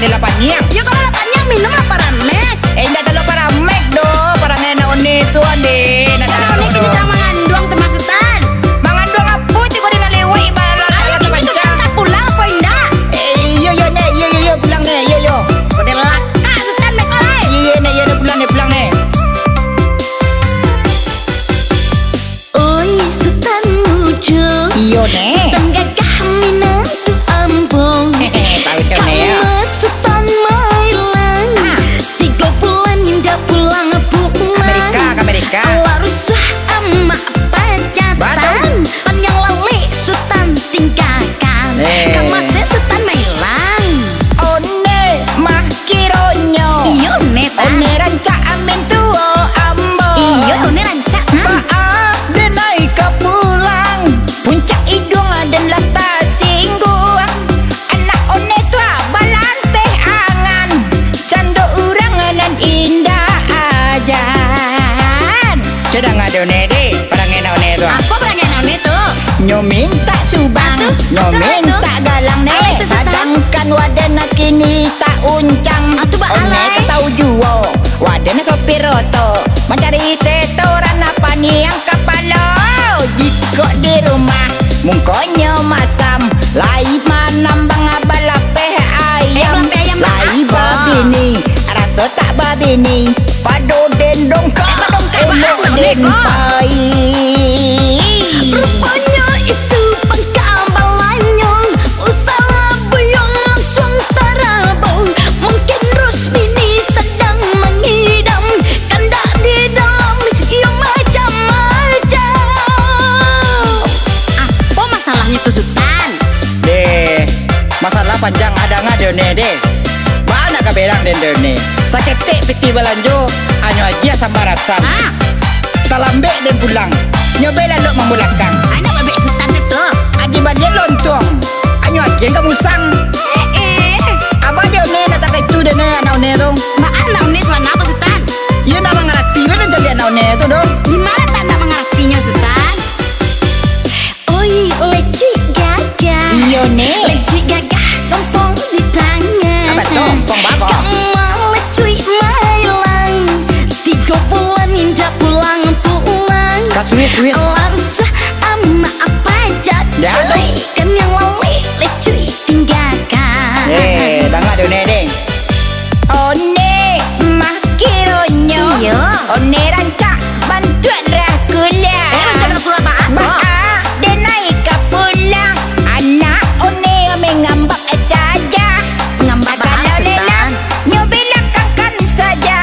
di lapanyang. Ya kalau lapanyang minum lah paramek. Indah kalau paramek do, parang enak one tu ade. Kalau ini kini sama ngandung termasukkan. Mangandong apa ti kau di nalewi balala Ayo kini sudah tak pulang apa indah? Iyo yo ne, yo pulang ne, yo. Udah laka sukan mekolai. Iya ne, pulang ne. Oi Sultan mujo. Iyo ne. Sultan gagah minatu ambong. Tahu siapa ne ya? Kamu Sultan Mailang. 3 bulan indah pulang pulang. Amerika. Larusah ama pajatan. Panjang lali Sultan tinggalkan. Kamu Sultan Mailang. One mah kironyo. Iyo neta. One rancak amin tuo ambo. Iyo one rancak. Maaf dan naik ke pulang. Puncak hidung dan lata singgung. Anak one tua balanteh angan. Cando urangan indah ajan. Sedang ada one deh. Parang enak one tua. Apa perangai none tuh? Nyo minta subang, nyo minta galang ne. Alay tu, Sultan. Sedangkan wadana kini tak uncang. Atu ba One alay? ketau juo, wadana sopir oto. Mencari setoran apa nih yang kepala. Jika di rumah, mungkonyo masam. Lai manambang abalape ayam. Balape ayam Lai apa? babi ni, rasa tak babi ni. Pado dendong ka, padong ka ba? elok Ano den ko? pai. Rupanya itu pangkabalannya. Usaha buyong langsung terabung. Mungkin Rusmini sedang mengidam. Kandak di dalam ia macam-macam. Apa masalahnya tuh Sultan? Deh, masalah panjang ada ngade ne deh. Banyak keberang den ne. Saketek piti balanjo, anyo aja sambarasam. Talambe den pulang. Nyobela lo memulakang. Anak bebek Sultan itu. Adi badnya lontong. Anyo aja kamu sang. Abah dia ne datang ke itu den anak ne dong. Mbak anak ini suara apa Sultan? Iya nama ngerti lo dan jadi anak ne itu dong. Gimana tanda mengertinya Sultan? Oi leci gagah. Iyo ne. Leci gagah kempong di tangan. Apa tuh? Kong bakok. Kamu lecuy Mailang. 3 bulan indah pulang. Kaswis. Larusah ama apa Ya, cuy. Kan yang lali lecuy tinggalkan. Danga de ne deh. One mah kironyo. Iya. One rancak bantuan rakula. Jangan suruh apa? Maaf, dia naik ke pulang. Anak one mengambak saja. Ngambak bahas Kalau Sultan. lelah, nyo belakangkan saja.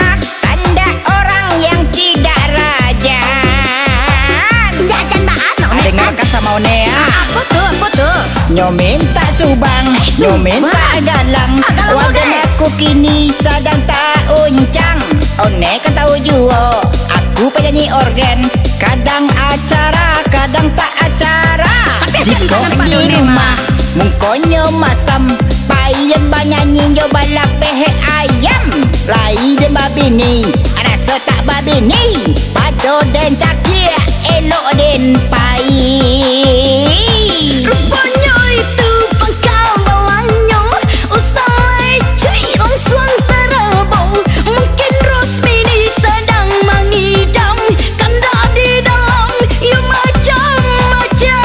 Anda orang yang tidak rajan. Jangan bahas. Dengarkan sama one ya. Apa tuh? Nyo minta subang, nyo minta galang. Galang Wadah oke. aku kini sedang tak uncang. One kan tahu juo, aku penyanyi organ. Kadang acara, kadang tak acara. Tapi Jika jangan pada di one rumah, mah. mungkonyo masam. Pai dan banyanyi nyo balap pehe ayam. Lai dan babi ni, rasa tak babi ni. Pado dan cakir, elok den pai. Rupanya itu pangkabalannya. Usai cuy langsung terabung. Mungkin Rusmini sedang mengidam. Kandak di dalam ia macam-macam.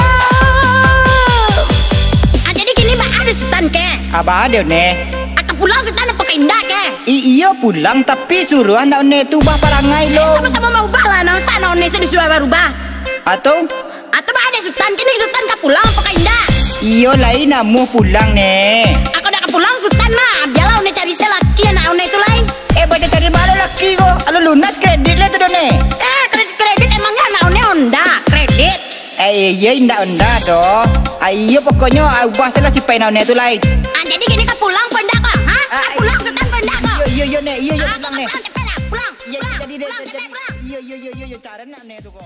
Jadi gini mbak ada Sultan ke? Abah ada ne. Atau pulang Sultan apa ke indah ke? Iya pulang tapi suruh anak ne tu bah parangai lo. Sama-sama mau ubah lah. Nang sana Indonesia disuruh berubah. Atau Atau mbak ada Sultan. Kini Sultan ke pulang apa ke indah? iyo lain namu pulang ne. Aku udah ke pulang Sultan mah. Biarlah Une cari selaki anak Une itu lain. Pada cari baru laki ko. Alo lunas kredit lah tu ne. Kredit emangnya anak Une Honda kredit. Iya indah anda doh. Ayo pokoknya ubah salah si pain ne tu lain. Jadi gini ke pulang ke indah kok? Hah? Ke pulang Sultan ke indah kok? Iya ne. Iya Ah, pulang ne. pulang cepet lah pulang. Iya Pulang, jadi pulang, cepet pulang. Iya cara nak ne tu ko.